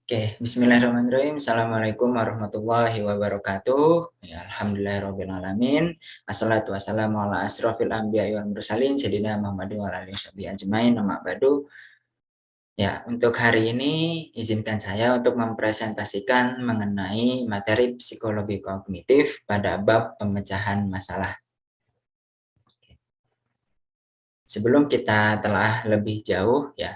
Oke, bismillahirrahmanirrahim. Assalamualaikum warahmatullahi wabarakatuh. Ya, alhamdulillahirabbil alamin. Assalatu wassalamu ala asrofil anbiya'i wal mursalin sayyidina Muhammadin wa ala alihi washabihi ajmain. Amma ba'du. Ya, untuk hari ini izinkan saya untuk mempresentasikan mengenai materi psikologi kognitif pada bab pemecahan masalah. Sebelum kita telah lebih jauh, ya,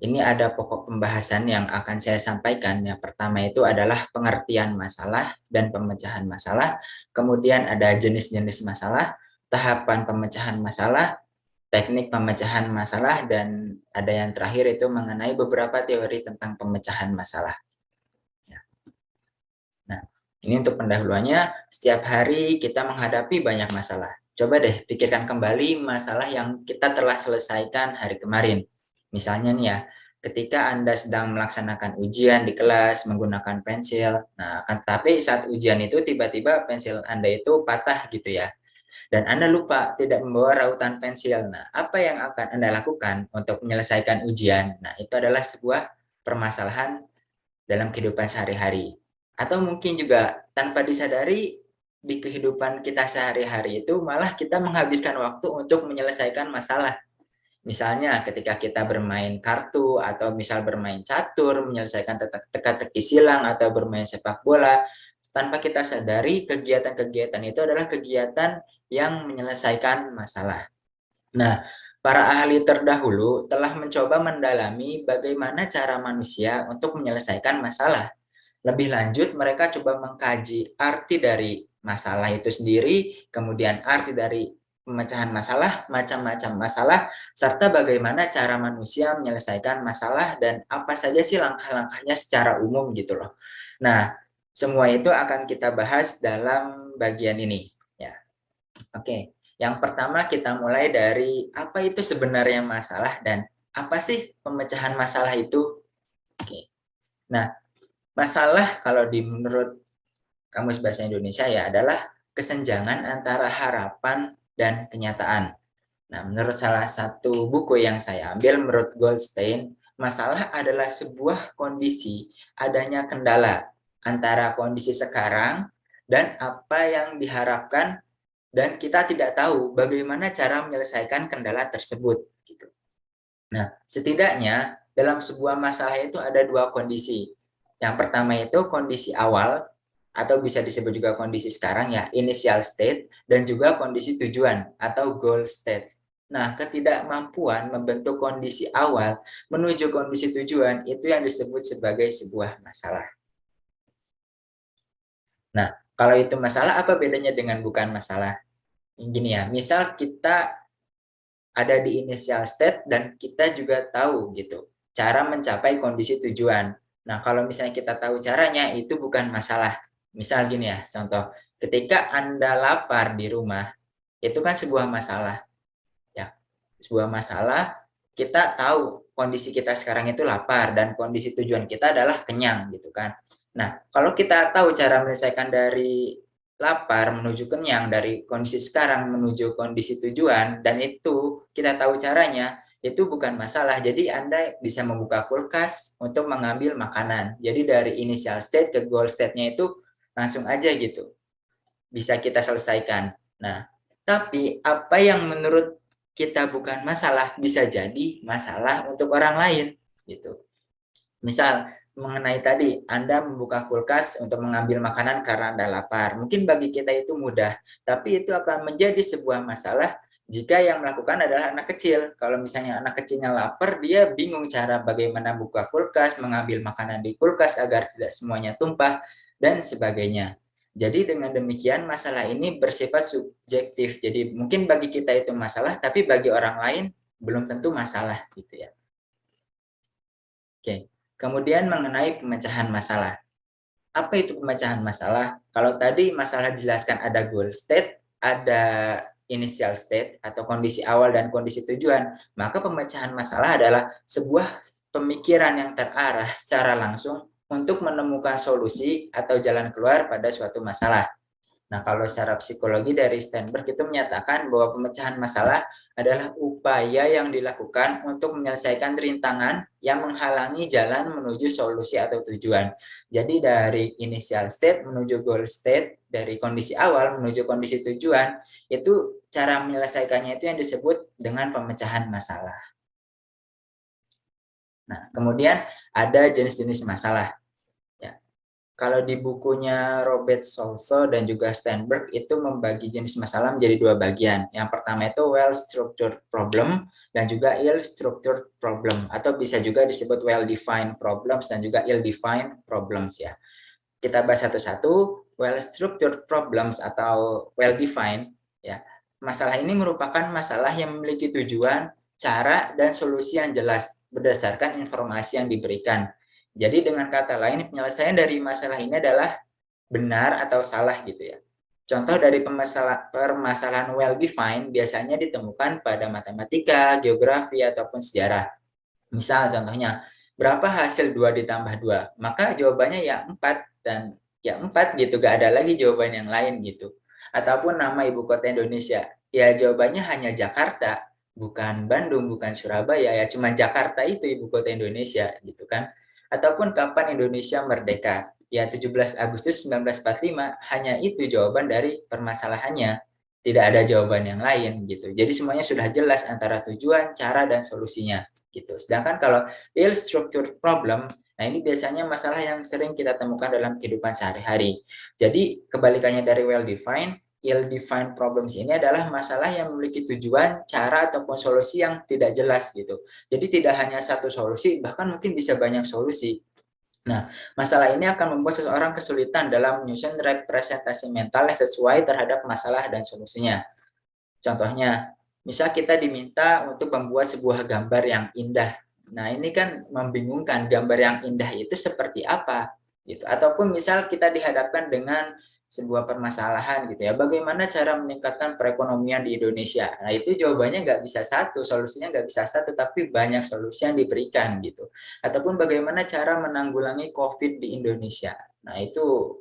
ini ada pokok pembahasan yang akan saya sampaikan. Yang pertama itu adalah pengertian masalah dan pemecahan masalah. Kemudian ada jenis-jenis masalah, tahapan pemecahan masalah, teknik pemecahan masalah, dan ada yang terakhir itu mengenai beberapa teori tentang pemecahan masalah. Ya. Nah, ini untuk pendahuluannya. Setiap hari kita menghadapi banyak masalah. Coba deh pikirkan kembali masalah yang kita telah selesaikan hari kemarin. Misalnya nih ya, ketika Anda sedang melaksanakan ujian di kelas menggunakan pensil, nah, tapi saat ujian itu tiba-tiba pensil Anda itu patah gitu ya, dan Anda lupa tidak membawa rautan pensil. Nah, apa yang akan Anda lakukan untuk menyelesaikan ujian? Nah, itu adalah sebuah permasalahan dalam kehidupan sehari-hari. Atau mungkin juga tanpa disadari di kehidupan kita sehari-hari itu malah kita menghabiskan waktu untuk menyelesaikan masalah. Misalnya ketika kita bermain kartu atau misal bermain catur, menyelesaikan teka-teki silang atau bermain sepak bola, tanpa kita sadari kegiatan-kegiatan itu adalah kegiatan yang menyelesaikan masalah. Nah, para ahli terdahulu telah mencoba mendalami bagaimana cara manusia untuk menyelesaikan masalah. Lebih lanjut, mereka coba mengkaji arti dari masalah itu sendiri, kemudian arti dari pemecahan masalah, macam-macam masalah, serta bagaimana cara manusia menyelesaikan masalah dan apa saja sih langkah-langkahnya secara umum gitu loh. Nah, semua itu akan kita bahas dalam bagian ini. Ya, oke. Yang pertama kita mulai dari apa itu sebenarnya masalah dan apa sih pemecahan masalah itu? Oke. Nah, masalah kalau menurut Kamus Bahasa Indonesia ya adalah kesenjangan antara harapan dan kenyataan. Nah, menurut salah satu buku yang saya ambil, menurut Goldstein, masalah adalah sebuah kondisi adanya kendala antara kondisi sekarang dan apa yang diharapkan, dan kita tidak tahu bagaimana cara menyelesaikan kendala tersebut. Gitu. Nah, setidaknya dalam sebuah masalah itu ada dua kondisi. Yang pertama itu kondisi awal, atau bisa disebut juga kondisi sekarang ya, initial state, dan juga kondisi tujuan atau goal state. Nah, ketidakmampuan membentuk kondisi awal menuju kondisi tujuan itu yang disebut sebagai sebuah masalah. Nah, kalau itu masalah, apa bedanya dengan bukan masalah? Gini ya, misal kita ada di initial state dan kita juga tahu gitu cara mencapai kondisi tujuan. Nah, kalau misalnya kita tahu caranya, itu bukan masalah. Misal gini ya, contoh, ketika Anda lapar di rumah, itu kan sebuah masalah. Ya, sebuah masalah, kita tahu kondisi kita sekarang itu lapar dan kondisi tujuan kita adalah kenyang gitu kan. Nah, kalau kita tahu cara menyelesaikan dari lapar menuju kenyang, dari kondisi sekarang menuju kondisi tujuan, dan itu kita tahu caranya, itu bukan masalah. Jadi Anda bisa membuka kulkas untuk mengambil makanan. Jadi dari initial state ke goal state-nya itu langsung aja gitu. Bisa kita selesaikan. Nah, tapi apa yang menurut kita bukan masalah bisa jadi masalah untuk orang lain gitu. Misal mengenai tadi Anda membuka kulkas untuk mengambil makanan karena Anda lapar. Mungkin bagi kita itu mudah, tapi itu akan menjadi sebuah masalah jika yang melakukan adalah anak kecil. Kalau misalnya anak kecilnya lapar, dia bingung cara bagaimana buka kulkas, mengambil makanan di kulkas agar tidak semuanya tumpah, dan sebagainya. Jadi dengan demikian masalah ini bersifat subjektif. Jadi mungkin bagi kita itu masalah, tapi bagi orang lain belum tentu masalah gitu ya. Oke. Kemudian mengenai pemecahan masalah. Apa itu pemecahan masalah? Kalau tadi masalah dijelaskan ada goal state, ada initial state atau kondisi awal dan kondisi tujuan, maka pemecahan masalah adalah sebuah pemikiran yang terarah secara langsung untuk menemukan solusi atau jalan keluar pada suatu masalah. Nah, kalau secara psikologi dari Sternberg itu menyatakan bahwa pemecahan masalah adalah upaya yang dilakukan untuk menyelesaikan rintangan yang menghalangi jalan menuju solusi atau tujuan. Jadi dari initial state menuju goal state, dari kondisi awal menuju kondisi tujuan, itu cara menyelesaikannya itu yang disebut dengan pemecahan masalah. Nah, kemudian ada jenis-jenis masalah. Ya, kalau di bukunya Robert Solso dan juga Steinberg itu membagi jenis masalah menjadi dua bagian. Yang pertama itu well-structured problem dan juga ill-structured problem, atau bisa juga disebut well-defined problems dan juga ill-defined problems ya. Kita bahas satu-satu. Well-structured problems atau well-defined ya. Masalah ini merupakan masalah yang memiliki tujuan, cara, dan solusi yang jelas berdasarkan informasi yang diberikan. Jadi dengan kata lain, penyelesaian dari masalah ini adalah benar atau salah gitu ya. Contoh dari permasalahan well-defined biasanya ditemukan pada matematika, geografi, ataupun sejarah. Misal contohnya, berapa hasil 2 ditambah 2? Maka jawabannya ya 4, dan ya 4 gitu, gak ada lagi jawaban yang lain gitu. Ataupun nama ibu kota Indonesia, ya jawabannya hanya Jakarta, bukan Bandung, bukan Surabaya, ya cuma Jakarta itu ibu kota Indonesia gitu kan. Ataupun kapan Indonesia merdeka? Ya 17 Agustus 1945, hanya itu jawaban dari permasalahannya. Tidak ada jawaban yang lain gitu. Jadi semuanya sudah jelas antara tujuan, cara, dan solusinya gitu. Sedangkan kalau ill structured problem, nah ini biasanya masalah yang sering kita temukan dalam kehidupan sehari-hari. Jadi kebalikannya dari well defined, ill defined problems ini adalah masalah yang memiliki tujuan, cara, ataupun solusi yang tidak jelas gitu. Jadi tidak hanya satu solusi, bahkan mungkin bisa banyak solusi. Nah, masalah ini akan membuat seseorang kesulitan dalam menyusun representasi mental yang sesuai terhadap masalah dan solusinya. Contohnya, misal kita diminta untuk membuat sebuah gambar yang indah. Nah, ini kan membingungkan, gambar yang indah itu seperti apa gitu. Ataupun misal kita dihadapkan dengan sebuah permasalahan gitu ya. Bagaimana cara meningkatkan perekonomian di Indonesia? Nah, itu jawabannya nggak bisa satu, solusinya nggak bisa satu, tapi banyak solusi yang diberikan gitu. Ataupun bagaimana cara menanggulangi COVID di Indonesia. Nah, itu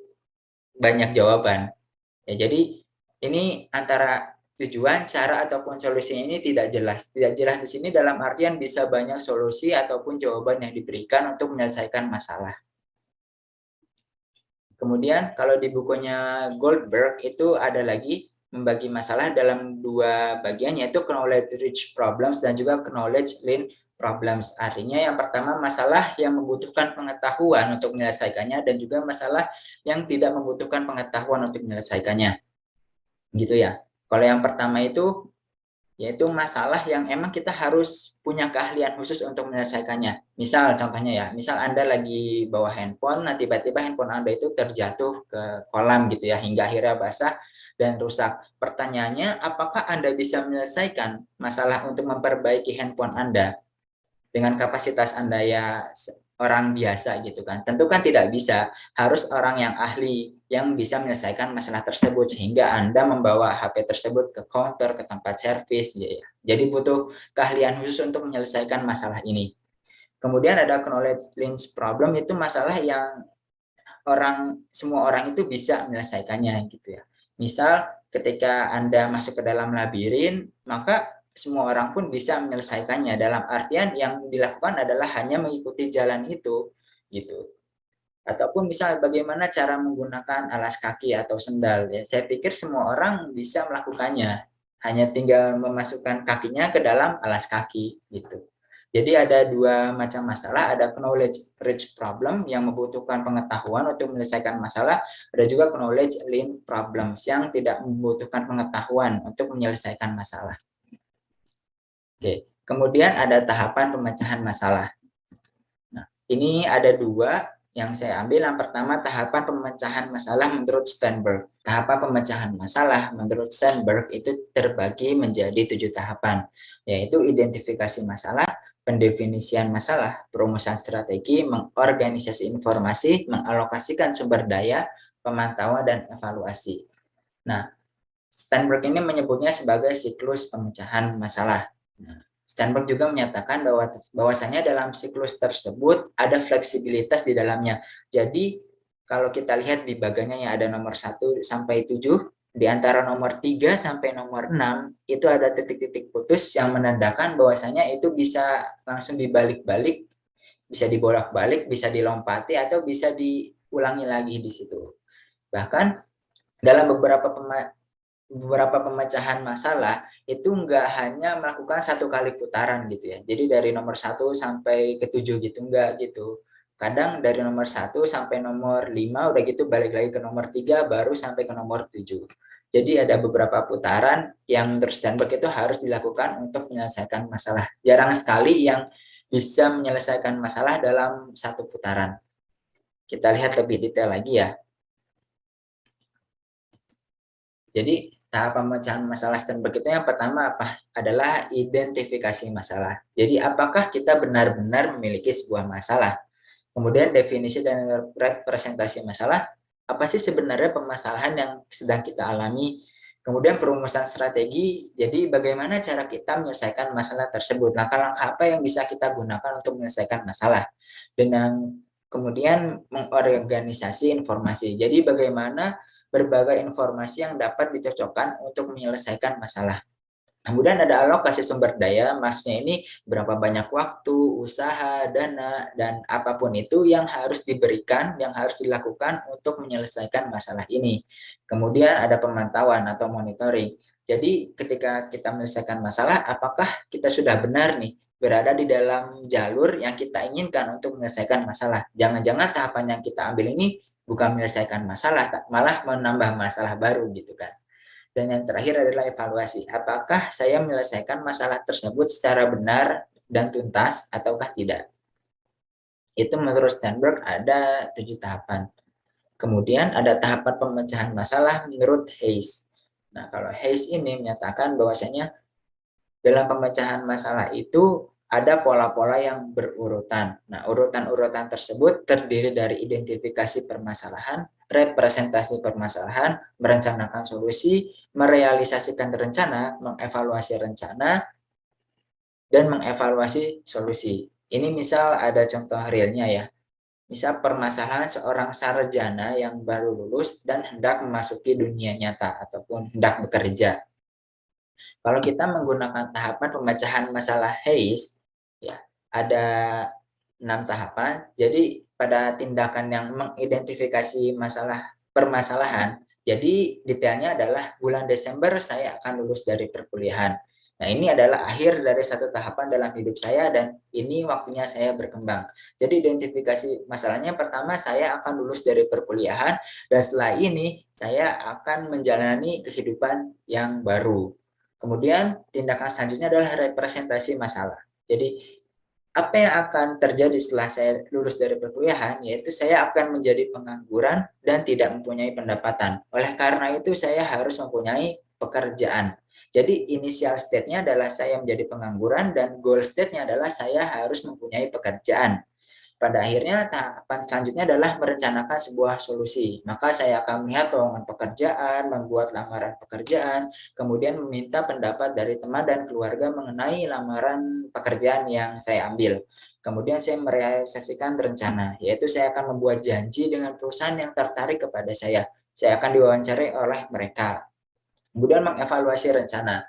banyak jawaban. Ya, jadi ini antara tujuan, cara, ataupun solusinya ini tidak jelas. Tidak jelas di sini dalam artian bisa banyak solusi ataupun jawaban yang diberikan untuk menyelesaikan masalah. Kemudian kalau di bukunya Goldberg itu ada lagi membagi masalah dalam dua bagian, yaitu knowledge rich problems dan juga knowledge lean problems. Artinya yang pertama masalah yang membutuhkan pengetahuan untuk menyelesaikannya, dan juga masalah yang tidak membutuhkan pengetahuan untuk menyelesaikannya. Gitu ya. Kalau yang pertama itu yaitu masalah yang emang kita harus punya keahlian khusus untuk menyelesaikannya. Misal contohnya ya, misal Anda lagi bawa handphone, nah tiba-tiba handphone Anda itu terjatuh ke kolam gitu ya, hingga akhirnya basah dan rusak. Pertanyaannya, apakah Anda bisa menyelesaikan masalah untuk memperbaiki handphone Anda dengan kapasitas Anda ya orang biasa gitu kan? Tentu kan tidak bisa, harus orang yang ahli yang bisa menyelesaikan masalah tersebut, sehingga Anda membawa HP tersebut ke counter, ke tempat servis ya. Jadi butuh keahlian khusus untuk menyelesaikan masalah ini. Kemudian ada knowledge lens problem, itu masalah yang semua orang itu bisa menyelesaikannya gitu ya. Misal ketika Anda masuk ke dalam labirin, maka semua orang pun bisa menyelesaikannya, dalam artian yang dilakukan adalah hanya mengikuti jalan itu gitu. Ataupun misal bagaimana cara menggunakan alas kaki atau sendal ya. Saya pikir semua orang bisa melakukannya. Hanya tinggal memasukkan kakinya ke dalam alas kaki gitu. Jadi ada dua macam masalah, ada knowledge rich problem yang membutuhkan pengetahuan untuk menyelesaikan masalah, ada juga knowledge lean problems yang tidak membutuhkan pengetahuan untuk menyelesaikan masalah. Oke, kemudian ada tahapan pemecahan masalah. Nah, ini ada dua yang saya ambil. Yang pertama, tahapan pemecahan masalah menurut Steinberg. Tahapan pemecahan masalah menurut Steinberg itu terbagi menjadi 7 tahapan, yaitu identifikasi masalah, pendefinisian masalah, perumusan strategi, mengorganisasi informasi, mengalokasikan sumber daya, pemantauan, dan evaluasi. Nah, Steinberg ini menyebutnya sebagai siklus pemecahan masalah. Nah, Steinberg juga menyatakan bahwasanya dalam siklus tersebut ada fleksibilitas di dalamnya. Jadi kalau kita lihat di bagiannya yang ada nomor 1 sampai 7, Di antara nomor 3 sampai nomor 6 itu ada titik-titik putus yang menandakan bahwasanya itu bisa langsung dibalik-balik, bisa dibolak-balik, bisa dilompati, atau bisa diulangi lagi di situ. Bahkan dalam beberapa pemecahan masalah itu nggak hanya melakukan satu kali putaran gitu ya. Jadi dari nomor 1 sampai ke 7 gitu, nggak gitu. Kadang dari nomor 1 sampai nomor 5 udah gitu balik lagi ke nomor 3 baru sampai ke nomor 7. Jadi ada beberapa putaran yang menurut Steinberg itu harus dilakukan untuk menyelesaikan masalah. Jarang sekali yang bisa menyelesaikan masalah dalam satu putaran. Kita lihat lebih detail lagi ya. Jadi tahap pemecahan masalah Sternberg itu yang pertama apa? Adalah identifikasi masalah. Jadi apakah kita benar-benar memiliki sebuah masalah? Kemudian definisi dan representasi masalah, apa sih sebenarnya permasalahan yang sedang kita alami? Kemudian perumusan strategi, jadi bagaimana cara kita menyelesaikan masalah tersebut? Langkah-langkah apa yang bisa kita gunakan untuk menyelesaikan masalah? Dan kemudian mengorganisasi informasi. Jadi bagaimana berbagai informasi yang dapat dicocokkan untuk menyelesaikan masalah. Kemudian ada alokasi sumber daya, maksudnya ini berapa banyak waktu, usaha, dana, dan apapun itu yang harus diberikan, yang harus dilakukan untuk menyelesaikan masalah ini. Kemudian ada pemantauan atau monitoring. Jadi ketika kita menyelesaikan masalah, apakah kita sudah benar nih berada di dalam jalur yang kita inginkan untuk menyelesaikan masalah. Jangan-jangan tahapan yang kita ambil ini bukan menyelesaikan masalah, malah menambah masalah baru gitu kan. Dan yang terakhir adalah evaluasi. Apakah saya menyelesaikan masalah tersebut secara benar dan tuntas ataukah tidak? Itu menurut Steinberg ada 7 tahapan. Kemudian ada tahapan pemecahan masalah menurut Hayes. Nah, kalau Hayes ini menyatakan bahwasanya dalam pemecahan masalah itu ada pola-pola yang berurutan. Nah, urutan-urutan tersebut terdiri dari identifikasi permasalahan, representasi permasalahan, merencanakan solusi, merealisasikan rencana, mengevaluasi rencana, dan mengevaluasi solusi. Ini misal ada contoh realnya ya. Misal permasalahan seorang sarjana yang baru lulus dan hendak memasuki dunia nyata ataupun hendak bekerja. Kalau kita menggunakan tahapan pemecahan masalah Hayes, ya ada 6 tahapan. Jadi pada tindakan yang mengidentifikasi permasalahan, jadi detailnya adalah bulan Desember saya akan lulus dari perkuliahan. Nah, ini adalah akhir dari satu tahapan dalam hidup saya dan ini waktunya saya berkembang. Jadi identifikasi masalahnya pertama saya akan lulus dari perkuliahan dan setelah ini saya akan menjalani kehidupan yang baru. Kemudian tindakan selanjutnya adalah representasi masalah. Jadi apa yang akan terjadi setelah saya lulus dari perkuliahan, yaitu saya akan menjadi pengangguran dan tidak mempunyai pendapatan. Oleh karena itu saya harus mempunyai pekerjaan. Jadi initial state-nya adalah saya menjadi pengangguran dan goal state-nya adalah saya harus mempunyai pekerjaan. Pada akhirnya tahapan selanjutnya adalah merencanakan sebuah solusi. Maka saya akan melihat lowongan pekerjaan, membuat lamaran pekerjaan, kemudian meminta pendapat dari teman dan keluarga mengenai lamaran pekerjaan yang saya ambil. Kemudian saya merealisasikan rencana, yaitu saya akan membuat janji dengan perusahaan yang tertarik kepada saya. Saya akan diwawancarai oleh mereka. Kemudian mengevaluasi rencana.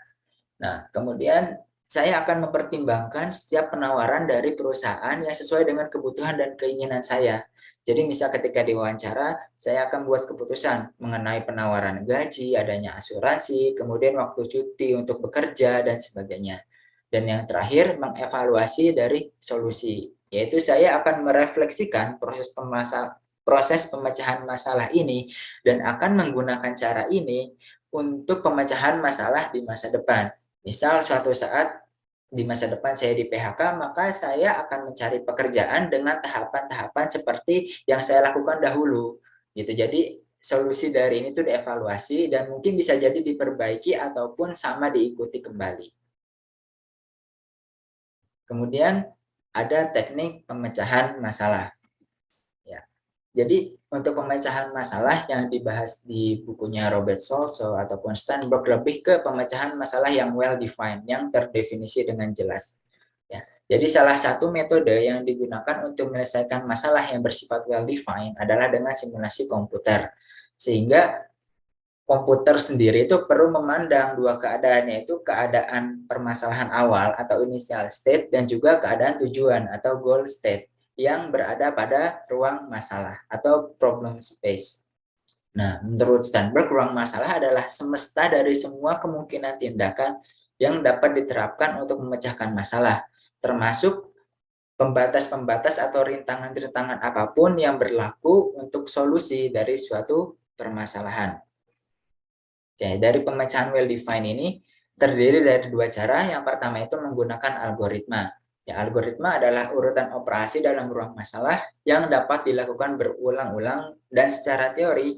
Nah, kemudian saya akan mempertimbangkan setiap penawaran dari perusahaan yang sesuai dengan kebutuhan dan keinginan saya. Jadi misal ketika diwawancara, saya akan buat keputusan mengenai penawaran gaji, adanya asuransi, kemudian waktu cuti untuk bekerja, dan sebagainya. Dan yang terakhir, mengevaluasi dari solusi, yaitu saya akan merefleksikan proses pemecahan masalah ini dan akan menggunakan cara ini untuk pemecahan masalah di masa depan. Misal suatu saat di masa depan saya di PHK, maka saya akan mencari pekerjaan dengan tahapan-tahapan seperti yang saya lakukan dahulu. Gitu. Jadi solusi dari ini tuh dievaluasi dan mungkin bisa jadi diperbaiki ataupun sama diikuti kembali. Kemudian ada teknik pemecahan masalah. Ya. Jadi untuk pemecahan masalah yang dibahas di bukunya Robert Solso ataupun Steinberg lebih ke pemecahan masalah yang well defined, yang terdefinisi dengan jelas. Ya. Jadi salah satu metode yang digunakan untuk menyelesaikan masalah yang bersifat well defined adalah dengan simulasi komputer. Sehingga komputer sendiri itu perlu memandang dua keadaan, yaitu keadaan permasalahan awal atau initial state dan juga keadaan tujuan atau goal state yang berada pada ruang masalah atau problem space. Nah, menurut Sternberg, ruang masalah adalah semesta dari semua kemungkinan tindakan yang dapat diterapkan untuk memecahkan masalah, termasuk pembatas-pembatas atau rintangan-rintangan apapun yang berlaku untuk solusi dari suatu permasalahan. Oke, dari pemecahan well-defined ini terdiri dari dua cara. Yang pertama itu menggunakan algoritma. Ya, algoritma adalah urutan operasi dalam ruang masalah yang dapat dilakukan berulang-ulang dan secara teori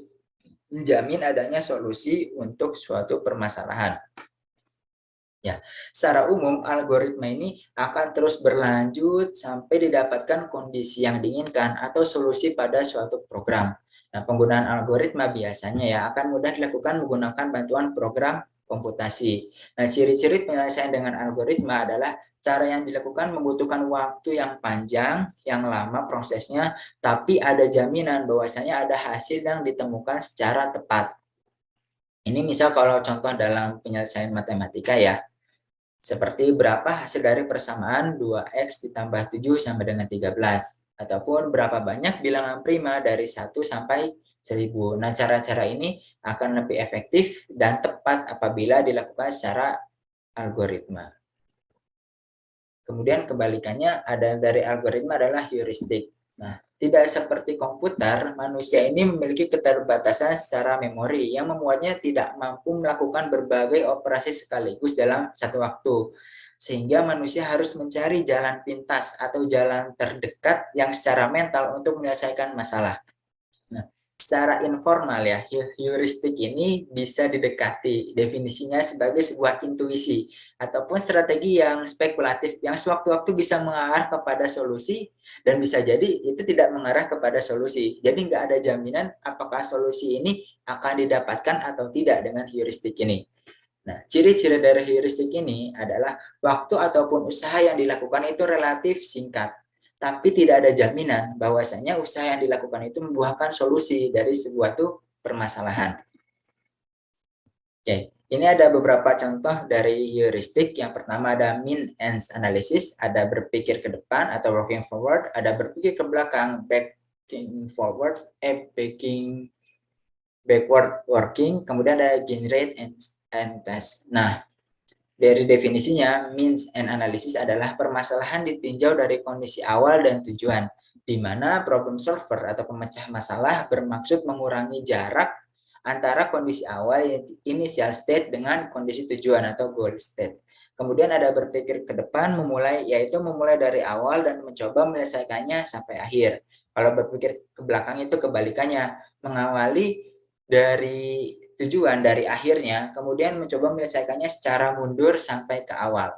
menjamin adanya solusi untuk suatu permasalahan. Ya, secara umum algoritma ini akan terus berlanjut sampai didapatkan kondisi yang diinginkan atau solusi pada suatu program. Nah, penggunaan algoritma biasanya ya akan mudah dilakukan menggunakan bantuan program komputasi. Nah, ciri-ciri penyelesaian dengan algoritma adalah cara yang dilakukan membutuhkan waktu yang panjang, yang lama prosesnya, tapi ada jaminan bahwasanya ada hasil yang ditemukan secara tepat. Ini misal kalau contoh dalam penyelesaian matematika ya, seperti berapa hasil dari persamaan 2x ditambah 7 sama dengan 13. Ataupun berapa banyak bilangan prima dari 1 sampai 1000. Nah, cara-cara ini akan lebih efektif dan tepat apabila dilakukan secara algoritma. Kemudian kebalikannya ada dari algoritma adalah heuristik. Nah, tidak seperti komputer, manusia ini memiliki keterbatasan secara memori yang membuatnya tidak mampu melakukan berbagai operasi sekaligus dalam satu waktu. Sehingga manusia harus mencari jalan pintas atau jalan terdekat yang secara mental untuk menyelesaikan masalah. Nah, secara informal ya, heuristik ini bisa didekati definisinya sebagai sebuah intuisi ataupun strategi yang spekulatif yang sewaktu-waktu bisa mengarah kepada solusi dan bisa jadi itu tidak mengarah kepada solusi. Jadi nggak ada jaminan apakah solusi ini akan didapatkan atau tidak dengan heuristik ini. Nah, ciri-ciri dari heuristik ini adalah waktu ataupun usaha yang dilakukan itu relatif singkat, tapi tidak ada jaminan bahwasanya usaha yang dilakukan itu membuahkan solusi dari sebuah permasalahan. Oke, ini ada beberapa contoh dari heuristik. Yang pertama ada mean-ends analysis, ada berpikir ke depan atau working forward, ada berpikir ke belakang, backing forward, backing backward working, kemudian ada generate and test. Nah, dari definisinya, means and analysis adalah permasalahan ditinjau dari kondisi awal dan tujuan, di mana problem solver atau pemecah masalah bermaksud mengurangi jarak antara kondisi awal initial state dengan kondisi tujuan atau goal state. Kemudian ada berpikir ke depan, yaitu memulai dari awal dan mencoba menyelesaikannya sampai akhir. Kalau berpikir ke belakang itu kebalikannya, mengawali dari tujuan dari akhirnya, kemudian mencoba menyelesaikannya secara mundur sampai ke awal.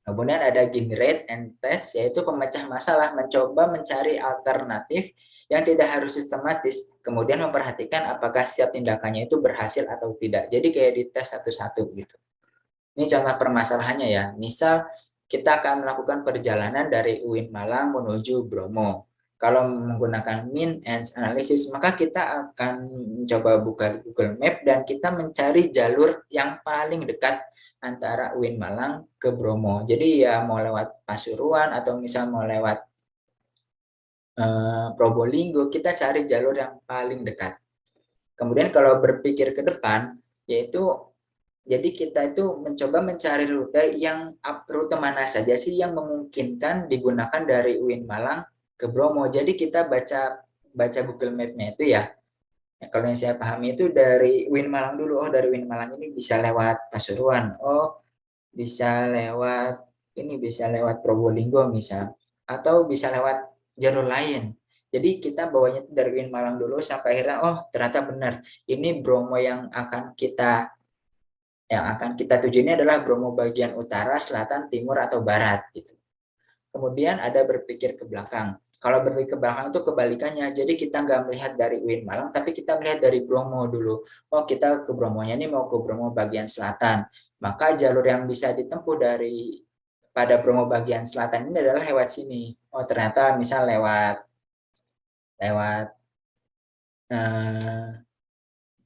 Kemudian ada generate and test, yaitu pemecah masalah, mencoba mencari alternatif yang tidak harus sistematis, kemudian memperhatikan apakah setiap tindakannya itu berhasil atau tidak. Jadi kayak dites satu-satu gitu. Ini contoh permasalahannya ya. Misal kita akan melakukan perjalanan dari UIN Malang menuju Bromo. Kalau menggunakan mean and analysis, maka kita akan mencoba buka Google Map dan kita mencari jalur yang paling dekat antara UIN Malang ke Bromo. Jadi ya mau lewat Pasuruan atau misal mau lewat Probolinggo, kita cari jalur yang paling dekat. Kemudian kalau berpikir ke depan, yaitu jadi kita itu mencoba mencari rute mana saja sih yang memungkinkan digunakan dari UIN Malang ke Bromo. Jadi kita baca Google Map-nya itu ya. Kalau yang saya pahami itu dari UIN Malang dulu. Oh, dari UIN Malang ini bisa lewat Pasuruan. Oh, bisa lewat Probolinggo misal. Atau bisa lewat jalur lain. Jadi kita bawanya dari UIN Malang dulu sampai akhirnya ternyata benar. Ini Bromo yang akan kita tuju ini adalah Bromo bagian utara, selatan, timur, atau barat. Gitu. Kemudian ada berpikir ke belakang. Kalau berpikir ke belakang itu kebalikannya. Jadi kita nggak melihat dari UIN Malang, tapi kita melihat dari Bromo dulu. Oh, kita ke Bromonya ini mau ke Bromo bagian selatan. Maka jalur yang bisa ditempuh pada Bromo bagian selatan ini adalah lewat sini. Oh, ternyata misal lewat eh,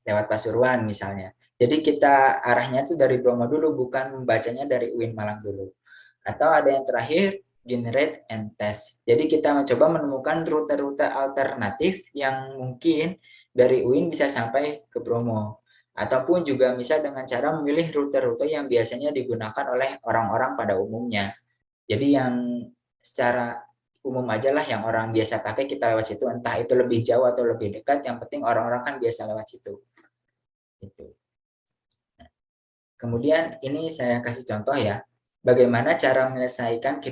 lewat Pasuruan misalnya. Jadi kita arahnya tuh dari Bromo dulu, bukan membacanya dari UIN Malang dulu. Atau ada yang terakhir, generate and test. Jadi kita mencoba menemukan rute-rute alternatif yang mungkin dari UIN bisa sampai ke Bromo. Ataupun juga bisa dengan cara memilih rute-rute yang biasanya digunakan oleh orang-orang pada umumnya. Jadi yang secara umum aja lah yang orang biasa pakai kita lewat situ, entah itu lebih jauh atau lebih dekat, yang penting orang-orang kan biasa lewat situ. Gitu. Kemudian ini saya kasih contoh ya, bagaimana cara menyelesaikan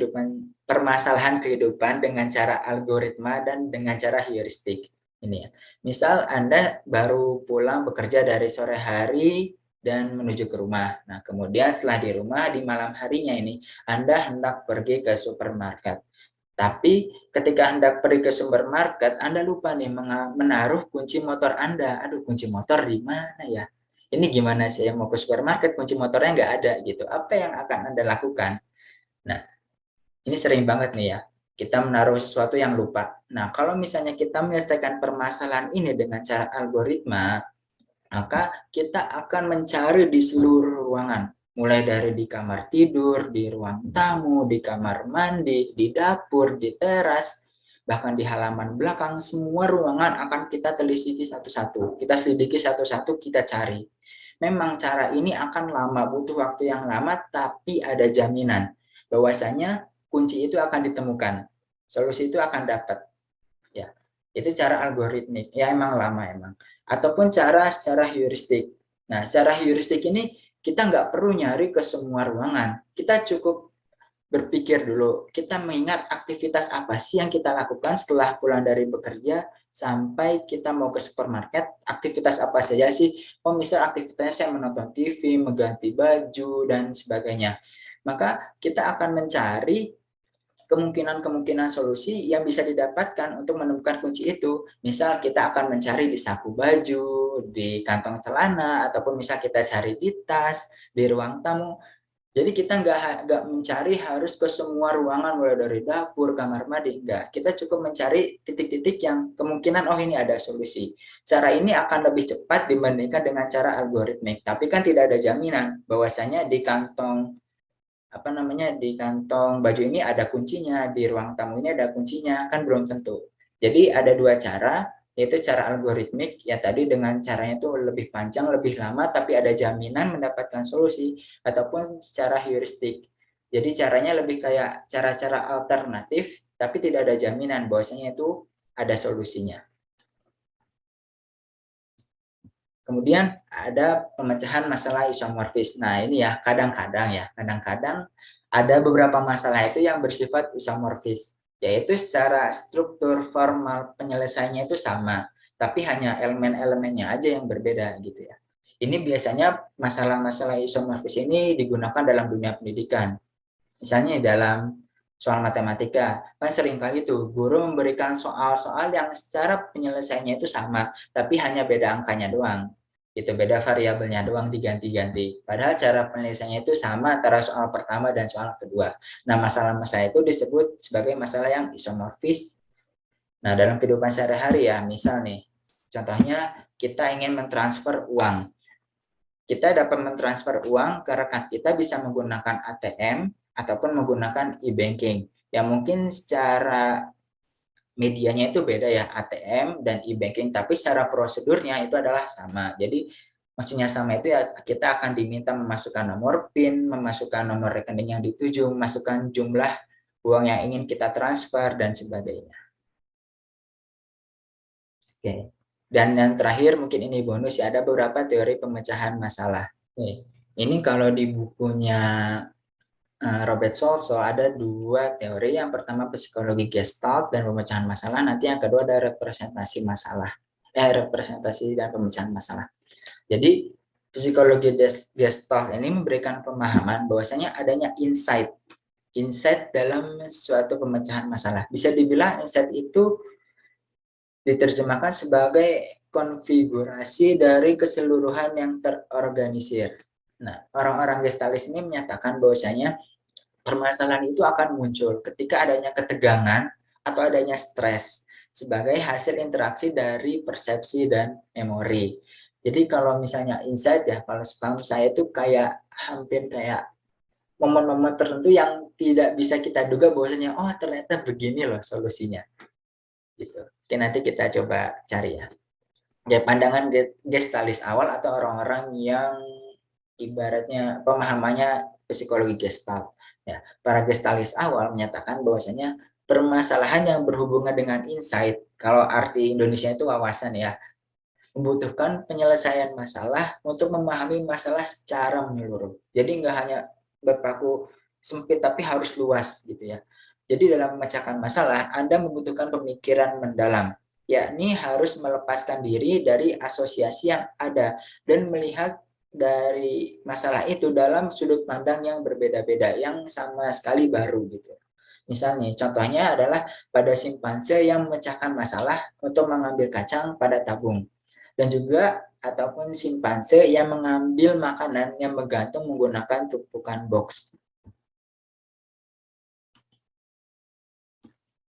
permasalahan kehidupan dengan cara algoritma dan dengan cara heuristik. Ini ya. Misal Anda baru pulang bekerja dari sore hari dan menuju ke rumah. Nah, kemudian setelah di rumah di malam harinya ini Anda hendak pergi ke supermarket. Tapi ketika hendak pergi ke supermarket, Anda lupa nih menaruh kunci motor Anda. Aduh, kunci motor di mana ya? Ini gimana saya mau ke supermarket, kunci motornya nggak ada gitu. Apa yang akan Anda lakukan? Nah, ini sering banget nih ya. Kita menaruh sesuatu yang lupa. Nah, kalau misalnya kita menyelesaikan permasalahan ini dengan cara algoritma, maka kita akan mencari di seluruh ruangan. Mulai dari di kamar tidur, di ruang tamu, di kamar mandi, di dapur, di teras, bahkan di halaman belakang, semua ruangan akan kita telisiki satu-satu. Kita selidiki satu-satu, kita cari. Memang cara ini akan lama, butuh waktu yang lama, tapi ada jaminan bahwasanya kunci itu akan ditemukan. Solusi itu akan dapat. Ya, itu cara algoritmik. Ya emang lama emang. Ataupun cara secara heuristik. Nah, secara heuristik ini kita nggak perlu nyari ke semua ruangan. Kita cukup berpikir dulu, kita mengingat aktivitas apa sih yang kita lakukan setelah pulang dari bekerja sampai kita mau ke supermarket, aktivitas apa saja sih? Oh, misal aktivitasnya saya menonton TV, mengganti baju, dan sebagainya. Maka kita akan mencari kemungkinan-kemungkinan solusi yang bisa didapatkan untuk menemukan kunci itu. Misal kita akan mencari di saku baju, di kantong celana, ataupun misal kita cari di tas, di ruang tamu. Jadi kita nggak mencari harus ke semua ruangan mulai dari dapur, kamar mandi, enggak. Kita cukup mencari titik-titik yang kemungkinan oh ini ada solusi. Cara ini akan lebih cepat dibandingkan dengan cara algoritmik. Tapi kan tidak ada jaminan bahwasanya di kantong di kantong baju ini ada kuncinya, di ruang tamu ini ada kuncinya, kan belum tentu. Jadi ada dua cara, yaitu cara algoritmik, ya tadi dengan caranya itu lebih panjang, lebih lama, tapi ada jaminan mendapatkan solusi, ataupun secara heuristik. Jadi caranya lebih kayak cara-cara alternatif, tapi tidak ada jaminan bahwasanya itu ada solusinya. Kemudian ada pemecahan masalah isomorfis. Nah, ini ya kadang-kadang ada beberapa masalah itu yang bersifat isomorfis, yaitu secara struktur formal penyelesaiannya itu sama, tapi hanya elemen-elemennya aja yang berbeda gitu ya. Ini biasanya masalah-masalah isomorfis ini digunakan dalam dunia pendidikan. Misalnya dalam soal matematika, kan seringkali tuh guru memberikan soal-soal yang secara penyelesaiannya itu sama, tapi hanya beda angkanya doang. Itu beda variabelnya doang diganti-ganti. Padahal cara penyelesaiannya itu sama antara soal pertama dan soal kedua. Nah, masalah-masalah itu disebut sebagai masalah yang isomorfis. Nah, dalam kehidupan sehari-hari ya, misal nih, contohnya kita ingin mentransfer uang. Kita dapat mentransfer uang ke rekan kita bisa menggunakan ATM ataupun menggunakan e-banking. Yang mungkin secara medianya itu beda ya, ATM dan e-banking, tapi secara prosedurnya itu adalah sama. Jadi maksudnya sama itu ya kita akan diminta memasukkan nomor PIN, memasukkan nomor rekening yang dituju, memasukkan jumlah uang yang ingin kita transfer dan sebagainya. Oke. Dan yang terakhir mungkin ini bonus ya, ada beberapa teori pemecahan masalah. Oke. Ini kalau di bukunya Robert Solso ada dua teori. Yang pertama psikologi Gestalt dan pemecahan masalah. Nanti yang kedua ada representasi masalah. Representasi dan pemecahan masalah. Jadi psikologi Gestalt ini memberikan pemahaman bahwasanya adanya insight dalam suatu pemecahan masalah. Bisa dibilang insight itu diterjemahkan sebagai konfigurasi dari keseluruhan yang terorganisir. Nah, orang-orang gestalis ini menyatakan bahwasanya permasalahan itu akan muncul ketika adanya ketegangan atau adanya stres sebagai hasil interaksi dari persepsi dan memori. Jadi kalau misalnya insight ya, kalau sepaham saya itu kayak hampir kayak momen-momen tertentu yang tidak bisa kita duga bahwasanya oh ternyata begini loh solusinya gitu. Oke, nanti kita coba cari ya. Ya, pandangan gestalis awal atau orang-orang yang ibaratnya pemahamannya psikologi gestalt. Ya, para gestalis awal menyatakan bahwasanya permasalahan yang berhubungan dengan insight, kalau arti Indonesia itu wawasan ya, membutuhkan penyelesaian masalah untuk memahami masalah secara menyeluruh. Jadi nggak hanya berpaku sempit tapi harus luas gitu ya. Jadi dalam memecahkan masalah, Anda membutuhkan pemikiran mendalam, yakni harus melepaskan diri dari asosiasi yang ada dan melihat dari masalah itu dalam sudut pandang yang berbeda-beda, yang sama sekali baru gitu. Misalnya, contohnya adalah pada simpanse yang memecahkan masalah untuk mengambil kacang pada tabung dan juga ataupun simpanse yang mengambil makanan yang menggantung menggunakan tumpukan box.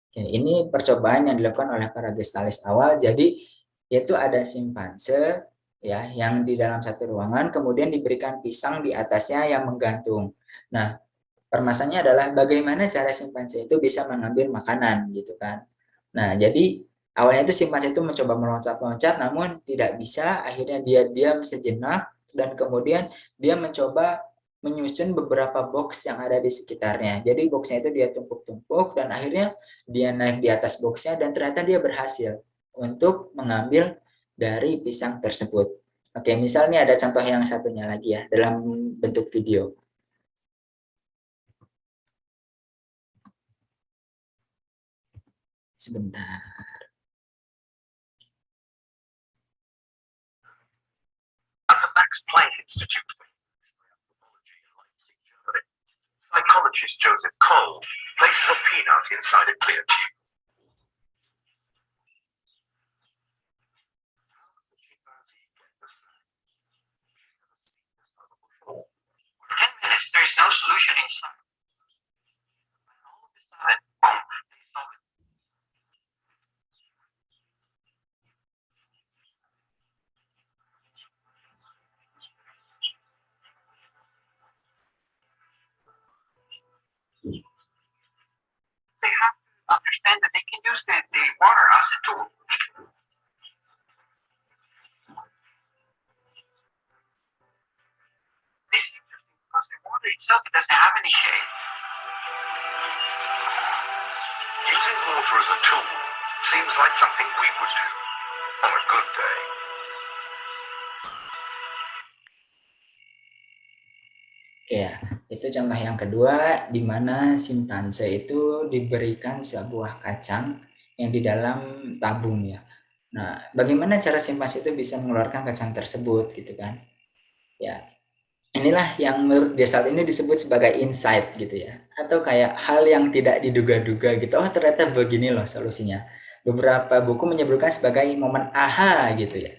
Oke, ini percobaan yang dilakukan oleh para gestalis awal. Jadi yaitu ada simpanse ya yang di dalam satu ruangan, kemudian diberikan pisang di atasnya yang menggantung. Nah, permasalahannya adalah bagaimana cara simpanse itu bisa mengambil makanan gitu kan. Nah, jadi awalnya itu simpanse itu mencoba meloncat-loncat namun tidak bisa, akhirnya dia diam sejenak dan kemudian dia mencoba menyusun beberapa box yang ada di sekitarnya. Jadi boxnya itu dia tumpuk-tumpuk dan akhirnya dia naik di atas boxnya dan ternyata dia berhasil untuk mengambil dari pisang tersebut. Oke, misalnya ada contoh yang satunya lagi ya dalam bentuk video. Sebentar. At the Max Planck Institute for Anthropology in Leipzig, Germany, psychologist Joseph Cole places a peanut inside a clear tube. For 10 minutes, there is no solution inside. And all of a sudden, boom, they solve it. They have to understand that they can use the water as a tool. This is interesting because the water itself doesn't have any shape. Using water as a tool seems like something we would do on a good day. Oke ya, itu contoh yang kedua di mana simpanse itu diberikan sebuah kacang yang di dalam tabung ya. Nah, bagaimana cara simpanse itu bisa mengeluarkan kacang tersebut gitu kan? Ya, inilah yang menurut dia saat ini disebut sebagai insight gitu ya. Atau kayak hal yang tidak diduga-duga gitu. Oh, ternyata begini loh solusinya. Beberapa buku menyebutkan sebagai momen aha gitu ya.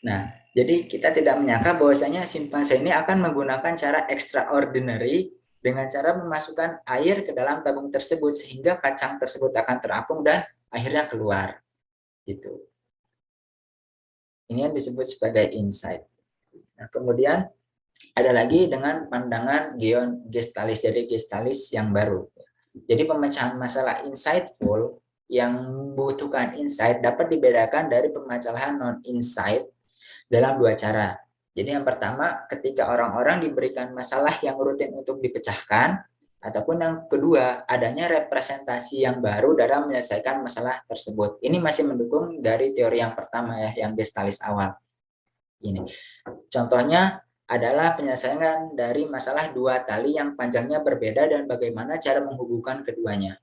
Nah, jadi kita tidak menyangka bahwasanya simpanse ini akan menggunakan cara extraordinary dengan cara memasukkan air ke dalam tabung tersebut sehingga kacang tersebut akan terapung dan akhirnya keluar gitu. Ini yang disebut sebagai insight. Nah, kemudian ada lagi dengan pandangan gestalis, jadi gestalis yang baru. Jadi pemecahan masalah insightful yang membutuhkan insight dapat dibedakan dari permasalahan non-insight dalam dua cara. Jadi yang pertama, ketika orang-orang diberikan masalah yang rutin untuk dipecahkan, ataupun yang kedua, adanya representasi yang baru dalam menyelesaikan masalah tersebut. Ini masih mendukung dari teori yang pertama ya, yang gestalis awal. Ini. Contohnya adalah penyelesaian dari masalah dua tali yang panjangnya berbeda dan bagaimana cara menghubungkan keduanya.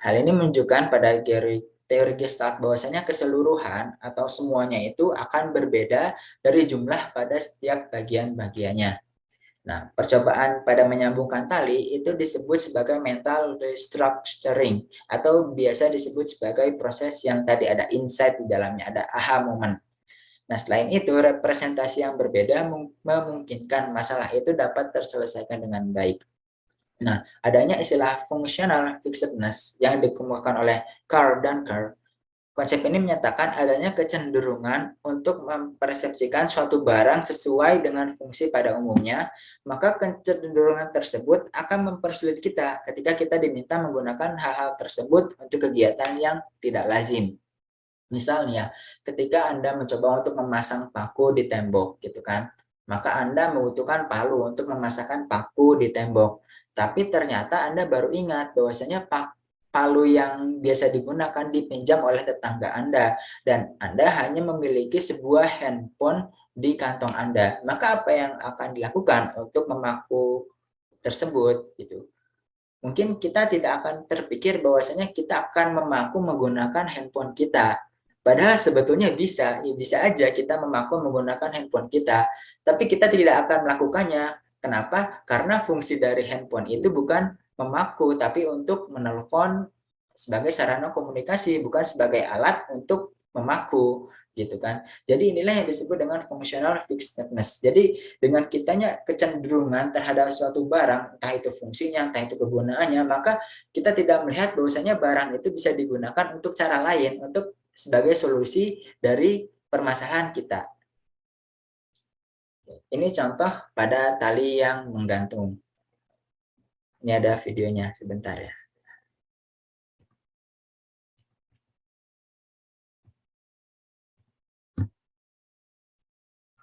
Hal ini menunjukkan pada teori Gestalt bahwasanya keseluruhan atau semuanya itu akan berbeda dari jumlah pada setiap bagian-bagiannya. Nah, percobaan pada menyambungkan tali itu disebut sebagai mental restructuring atau biasa disebut sebagai proses yang tadi ada insight di dalamnya, ada aha moment. Nah, selain itu, representasi yang berbeda memungkinkan masalah itu dapat terselesaikan dengan baik. Nah, adanya istilah functional fixedness yang dikemukakan oleh Carl Dunker, Konsep ini menyatakan adanya kecenderungan untuk mempersepsikan suatu barang sesuai dengan fungsi pada umumnya, maka kecenderungan tersebut akan mempersulit kita ketika kita diminta menggunakan hal-hal tersebut untuk kegiatan yang tidak lazim. Misalnya, ketika Anda mencoba untuk memasang paku di tembok, gitu kan, maka Anda membutuhkan palu untuk memasangkan paku di tembok. Tapi ternyata Anda baru ingat bahwasanya palu yang biasa digunakan dipinjam oleh tetangga Anda dan Anda hanya memiliki sebuah handphone di kantong Anda. Maka apa yang akan dilakukan untuk memaku tersebut gitu? Mungkin kita tidak akan terpikir bahwasanya kita akan memaku menggunakan handphone kita. Padahal sebetulnya bisa, ya bisa aja kita memaku menggunakan handphone kita, tapi kita tidak akan melakukannya. Kenapa? Karena fungsi dari handphone itu bukan memaku, tapi untuk menelpon sebagai sarana komunikasi, bukan sebagai alat untuk memaku, gitu kan. Jadi inilah yang disebut dengan functional fixedness. Jadi dengan kitanya kecenderungan terhadap suatu barang, entah itu fungsinya, entah itu kegunaannya, maka kita tidak melihat bahwasanya barang itu bisa digunakan untuk cara lain, untuk sebagai solusi dari permasalahan kita. Ini contoh pada tali yang menggantung. Ini ada videonya sebentar ya.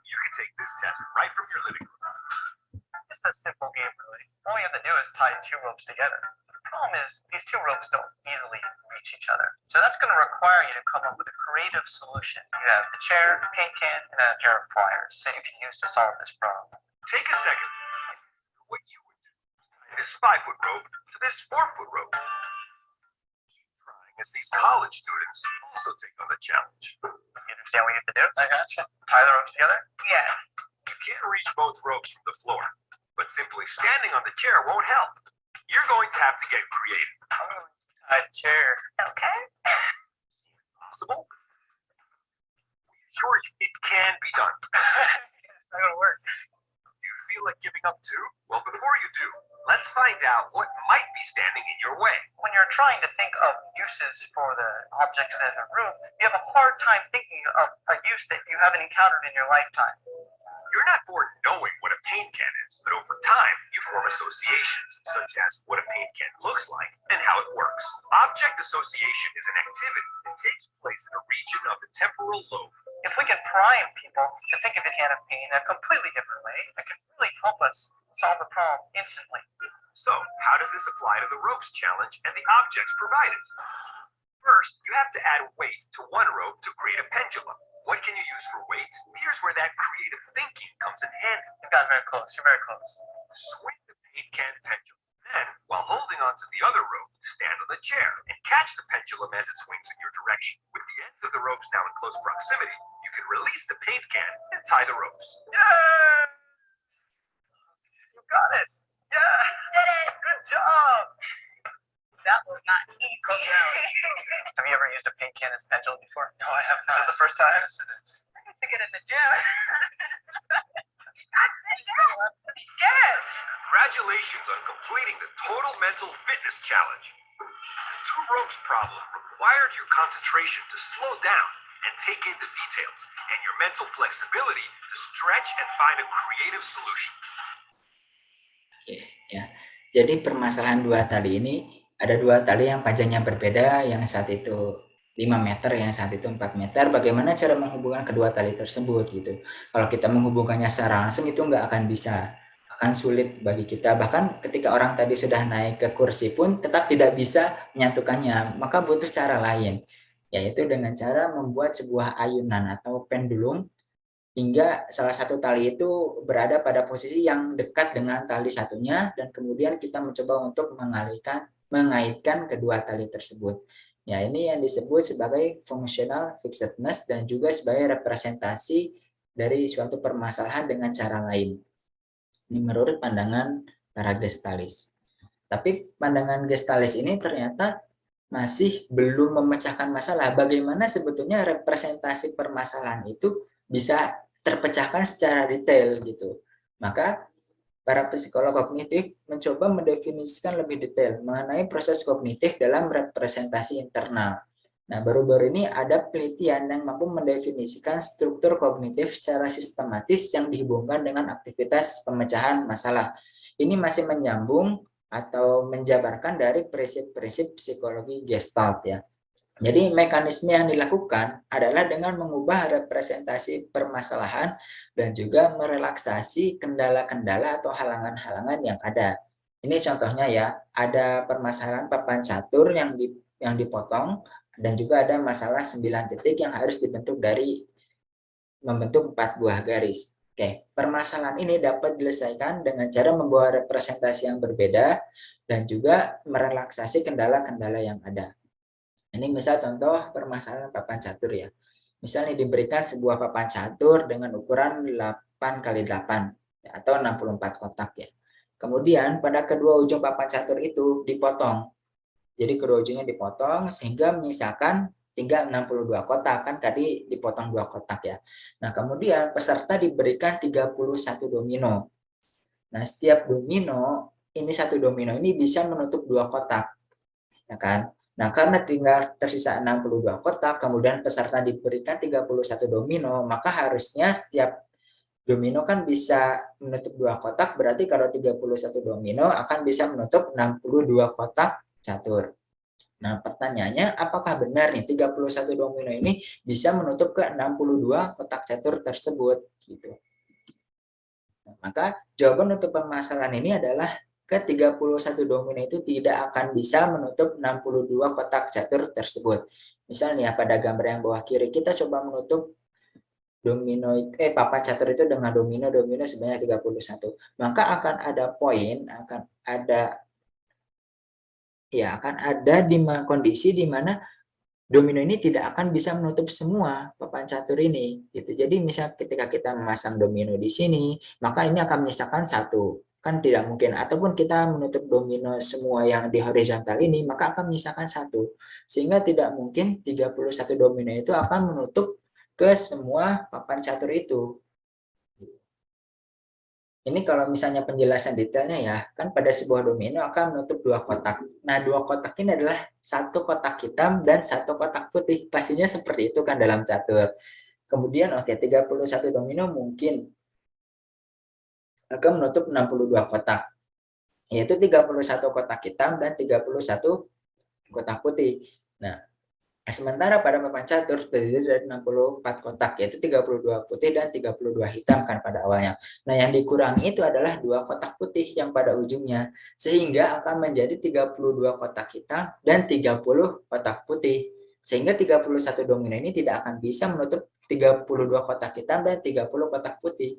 You can take this test right from your living room. It's a simple game, really. All you have to do is tie two ropes together. The problem is these two ropes don't easily reach each other. So that's going to require you to come up with a creative solution. You have a chair, a paint can, and a pair of pliers that you can use to solve this problem. Take a second. What you would do is tie this 5-foot rope to this 4-foot rope. Keep trying as these college students also take on the challenge. You understand what you have to do? I gotcha. Tie the ropes together? Yeah. You can't reach both ropes from the floor, but simply standing on the chair won't help. You're going to have to get creative. I'm going to tie the chair. Okay. Possible? Sure, it can be done. It's not going to work. Do you feel like giving up too? Well, before you do, let's find out what might be standing in your way. When you're trying to think of uses for the objects in a room, you have a hard time thinking of a use that you haven't encountered in your lifetime. You're not born knowing what a paint can is, but over time, you form associations, such as what a paint can looks like and how it works. Object association is an activity that takes place in a region of the temporal lobe. If we can prime people to think of a can of paint in a completely different way, it can really help us solve the problem instantly. So, how does this apply to the ropes challenge and the objects provided? First, you have to add weight to one rope to create a pendulum. What can you use for weight? Here's where that creative thinking comes in handy. You got very close. You're very close. Swing the paint can pendulum. Then, while holding onto the other rope, stand on the chair and catch the pendulum as it swings in your direction. With the ends of the ropes now in close proximity, you can release the paint can and tie the ropes. Yeah! You got it. Yeah! Did it! Good job! That was not easy. Have you ever used a paint can as pendulum before? No, I have not. Is it the first time? Yes, it is. I need to get in the gym. I did it! Yes! Congratulations on completing the Total Mental Fitness Challenge. The two ropes problem required your concentration to slow down and take in the details, and your mental flexibility to stretch and find a creative solution. Ya. Jadi permasalahan dua tali ini, ada dua tali yang panjangnya berbeda, yang saat itu 5 meter, yang saat itu 4 meter. Bagaimana cara menghubungkan kedua tali tersebut gitu. Kalau kita menghubungkannya secara langsung itu nggak akan bisa, akan sulit bagi kita. Bahkan ketika orang tadi sudah naik ke kursi pun tetap tidak bisa menyatukannya, maka butuh cara lain, yaitu dengan cara membuat sebuah ayunan atau pendulum hingga salah satu tali itu berada pada posisi yang dekat dengan tali satunya, dan kemudian kita mencoba untuk mengaitkan kedua tali tersebut. Ya, ini yang disebut sebagai functional fixedness dan juga sebagai representasi dari suatu permasalahan dengan cara lain. Ini menurut pandangan para gestalis. Tapi pandangan gestalis ini ternyata masih belum memecahkan masalah. Bagaimana sebetulnya representasi permasalahan itu bisa terpecahkan secara detail gitu. Maka para psikolog kognitif mencoba mendefinisikan lebih detail mengenai proses kognitif dalam representasi internal. Nah, baru-baru ini ada penelitian yang mampu mendefinisikan struktur kognitif secara sistematis yang dihubungkan dengan aktivitas pemecahan masalah. Ini masih menyambung atau menjabarkan dari prinsip-prinsip psikologi Gestalt ya. Jadi mekanisme yang dilakukan adalah dengan mengubah representasi permasalahan dan juga merelaksasi kendala-kendala atau halangan-halangan yang ada. Ini contohnya ya, ada permasalahan papan catur yang dipotong dan juga ada masalah 9 titik yang harus dibentuk dari membentuk 4 buah garis. Oke, permasalahan ini dapat diselesaikan dengan cara membawa representasi yang berbeda dan juga merelaksasi kendala-kendala yang ada. Ini misal contoh permasalahan papan catur ya. Misalnya diberikan sebuah papan catur dengan ukuran 8 kali 8 atau 64 kotak ya. Kemudian pada kedua ujung papan catur itu dipotong. Jadi kedua ujungnya dipotong sehingga menyisakan tinggal 62 kotak, kan tadi dipotong 2 kotak ya. Nah, kemudian peserta diberikan 31 domino. Nah, setiap domino ini satu domino ini bisa menutup 2 kotak. Ya kan? Nah, karena tinggal tersisa 62 kotak, kemudian peserta diberikan 31 domino, maka harusnya setiap domino kan bisa menutup 2 kotak, berarti kalau 31 domino akan bisa menutup 62 kotak catur. Nah, pertanyaannya apakah benar nih 31 domino ini bisa menutup ke 62 kotak catur tersebut gitu. Nah, maka jawaban untuk permasalahan ini adalah ke 31 domino itu tidak akan bisa menutup 62 kotak catur tersebut. Misalnya pada gambar yang bawah kiri kita coba menutup papan catur itu dengan domino sebanyak 31. Maka akan ada di kondisi di mana domino ini tidak akan bisa menutup semua papan catur ini gitu. Jadi misal ketika kita memasang domino di sini, maka ini akan menyisakan satu. Kan tidak mungkin, ataupun kita menutup domino semua yang di horizontal ini, maka akan menyisakan satu. Sehingga tidak mungkin 31 domino itu akan menutup ke semua papan catur itu. Ini kalau misalnya penjelasan detailnya ya, kan pada sebuah domino akan menutup 2 kotak. Nah, 2 kotak ini adalah satu kotak hitam dan satu kotak putih. Pastinya seperti itu kan dalam catur. Kemudian 31 domino mungkin akan menutup 62 kotak. Yaitu 31 kotak hitam dan 31 kotak putih. Nah, sementara pada papan catur terdiri dari 64 kotak, yaitu 32 putih dan 32 hitam kan pada awalnya. Nah, yang dikurangi itu adalah 2 kotak putih yang pada ujungnya, sehingga akan menjadi 32 kotak hitam dan 30 kotak putih. Sehingga 31 domino ini tidak akan bisa menutup 32 kotak hitam dan 30 kotak putih.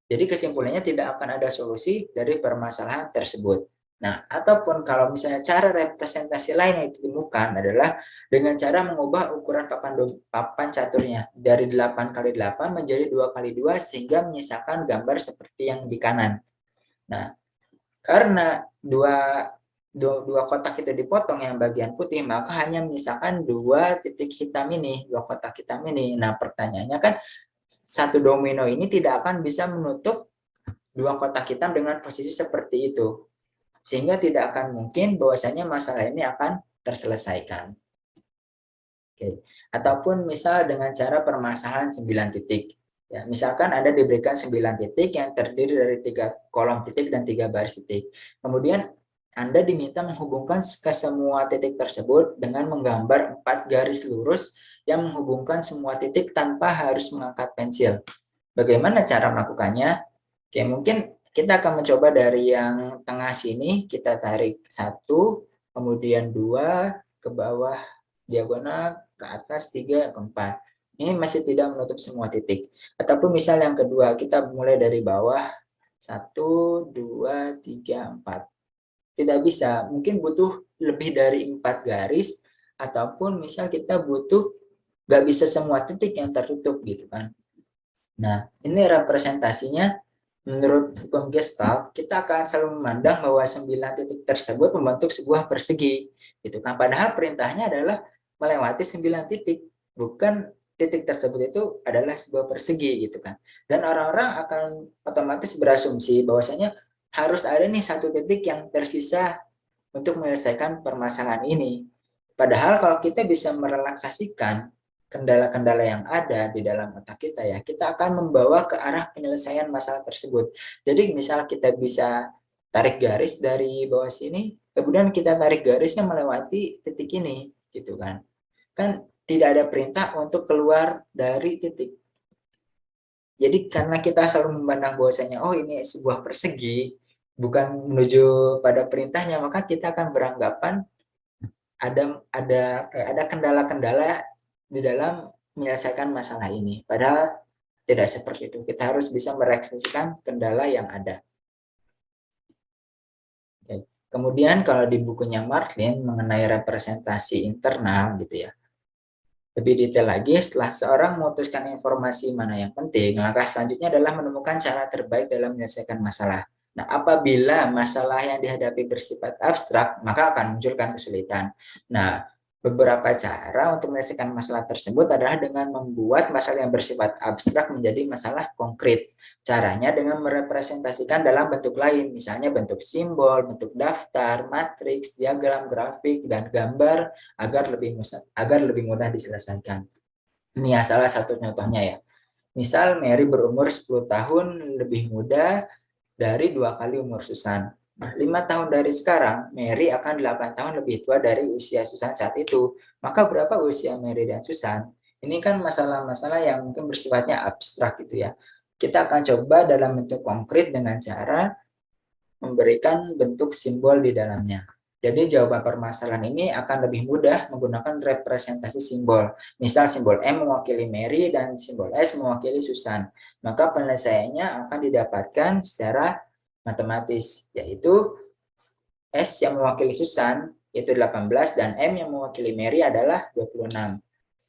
Jadi kesimpulannya tidak akan ada solusi dari permasalahan tersebut. Nah, ataupun kalau misalnya cara representasi lain yang ditemukan adalah dengan cara mengubah ukuran papan caturnya dari 8 kali 8 menjadi 2 kali 2 sehingga menyisakan gambar seperti yang di kanan. Nah, karena dua kotak itu dipotong yang bagian putih, maka hanya menyisakan 2 titik hitam ini, 2 kotak hitam ini. Nah, pertanyaannya kan satu domino ini tidak akan bisa menutup 2 kotak hitam dengan posisi seperti itu. Sehingga tidak akan mungkin bahwasanya masalah ini akan terselesaikan. Oke. Ataupun misal dengan cara permasalahan 9 titik. Ya, misalkan Anda diberikan 9 titik yang terdiri dari 3 kolom titik dan 3 baris titik. Kemudian Anda diminta menghubungkan ke semua titik tersebut dengan menggambar 4 garis lurus yang menghubungkan semua titik tanpa harus mengangkat pensil. Bagaimana cara melakukannya? Oke, mungkin kita akan mencoba dari yang tengah sini, kita tarik 1, kemudian 2, ke bawah diagonal, ke atas 3, ke 4. Ini masih tidak menutup semua titik. Ataupun misal yang kedua, kita mulai dari bawah, 1, 2, 3, 4. Tidak bisa, mungkin butuh lebih dari 4 garis, ataupun misal kita butuh nggak bisa semua titik yang tertutup gitu kan. Nah, ini representasinya menurut hukum Gestalt, kita akan selalu memandang bahwa 9 titik tersebut membentuk sebuah persegi. Gitu kan. Padahal perintahnya adalah melewati 9 titik, bukan titik tersebut itu adalah sebuah persegi gitu kan. Dan orang-orang akan otomatis berasumsi bahwasanya harus ada nih satu titik yang tersisa untuk menyelesaikan permasalahan ini. Padahal kalau kita bisa merelaksasikan kendala-kendala yang ada di dalam otak kita ya, kita akan membawa ke arah penyelesaian masalah tersebut. Jadi misal kita bisa tarik garis dari bawah sini, kemudian kita tarik garisnya melewati titik ini, gitu kan. Kan tidak ada perintah untuk keluar dari titik. Jadi karena kita selalu memandang bahwasanya oh ini sebuah persegi, bukan menuju pada perintahnya, maka kita akan beranggapan ada kendala-kendala di dalam menyelesaikan masalah ini. Padahal tidak seperti itu. Kita harus bisa merefleksikan kendala yang ada. Oke. Kemudian kalau di bukunya Martin mengenai representasi internal gitu ya. Lebih detail lagi, setelah seorang memutuskan informasi mana yang penting, langkah selanjutnya adalah menemukan cara terbaik dalam menyelesaikan masalah. Nah, apabila masalah yang dihadapi bersifat abstrak, maka akan munculkan kesulitan. Nah, beberapa cara untuk menyelesaikan masalah tersebut adalah dengan membuat masalah yang bersifat abstrak menjadi masalah konkret. Caranya dengan merepresentasikan dalam bentuk lain, misalnya bentuk simbol, bentuk daftar, matriks, diagram, grafik, dan gambar, agar lebih mudah diselesaikan. Ini ya salah satu contohnya ya. Misal Mary berumur 10 tahun lebih muda dari 2 kali umur Susan. Nah, 5 tahun dari sekarang, Mary akan 8 tahun lebih tua dari usia Susan saat itu. Maka berapa usia Mary dan Susan? Ini kan masalah-masalah yang mungkin bersifatnya abstrak gitu ya. Kita akan coba dalam bentuk konkret dengan cara memberikan bentuk simbol di dalamnya. Jadi jawaban permasalahan ini akan lebih mudah menggunakan representasi simbol. Misal simbol M mewakili Mary dan simbol S mewakili Susan. Maka penyelesaiannya akan didapatkan secara matematis, yaitu S yang mewakili Susan yaitu 18 dan M yang mewakili Mary adalah 26.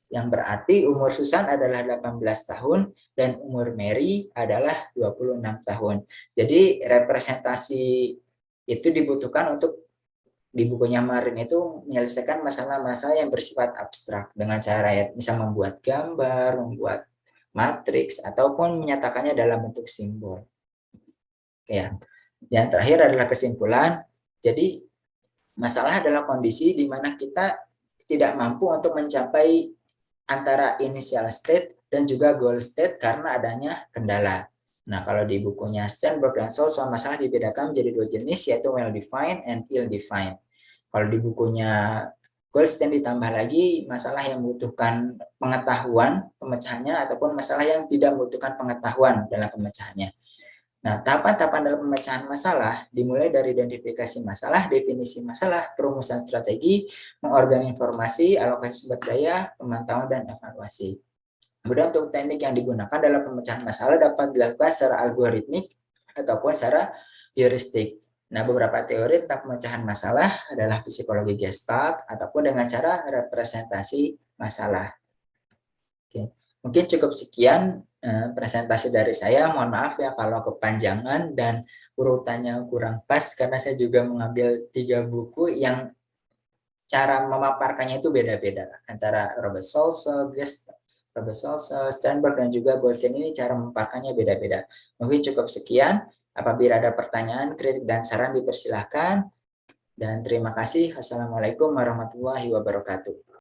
Yang berarti umur Susan adalah 18 tahun dan umur Mary adalah 26 tahun. Jadi representasi itu dibutuhkan untuk di bukunya Marin itu menyelesaikan masalah-masalah yang bersifat abstrak dengan cara ya, bisa membuat gambar, membuat matriks, ataupun menyatakannya dalam bentuk simbol. Ya. Yang terakhir adalah kesimpulan. Jadi masalah adalah kondisi di mana kita tidak mampu untuk mencapai antara initial state dan juga goal state karena adanya kendala. Nah, kalau di bukunya Sternberg dan Solson, masalah dibedakan menjadi 2 jenis, yaitu well-defined and ill-defined. Kalau di bukunya Goldstein ditambah lagi masalah yang membutuhkan pengetahuan pemecahannya ataupun masalah yang tidak membutuhkan pengetahuan dalam pemecahannya. Nah, tahapan-tahapan dalam pemecahan masalah dimulai dari identifikasi masalah, definisi masalah, perumusan strategi, mengorganisasi informasi, alokasi sumber daya, pemantauan, dan evaluasi. Kemudian untuk teknik yang digunakan dalam pemecahan masalah dapat dilakukan secara algoritmik ataupun secara heuristik. Nah, beberapa teori tentang pemecahan masalah adalah psikologi Gestalt ataupun dengan cara representasi masalah. Oke. Mungkin cukup sekian presentasi dari saya. Mohon maaf ya kalau kepanjangan dan urutannya kurang pas karena saya juga mengambil 3 buku yang cara memaparkannya itu beda-beda antara Robert Salzo, Sternberg, dan juga Goldstein. Ini cara memaparkannya beda-beda. Mungkin cukup sekian. Apabila ada pertanyaan, kritik, dan saran dipersilahkan. Dan terima kasih. Assalamualaikum warahmatullahi wabarakatuh.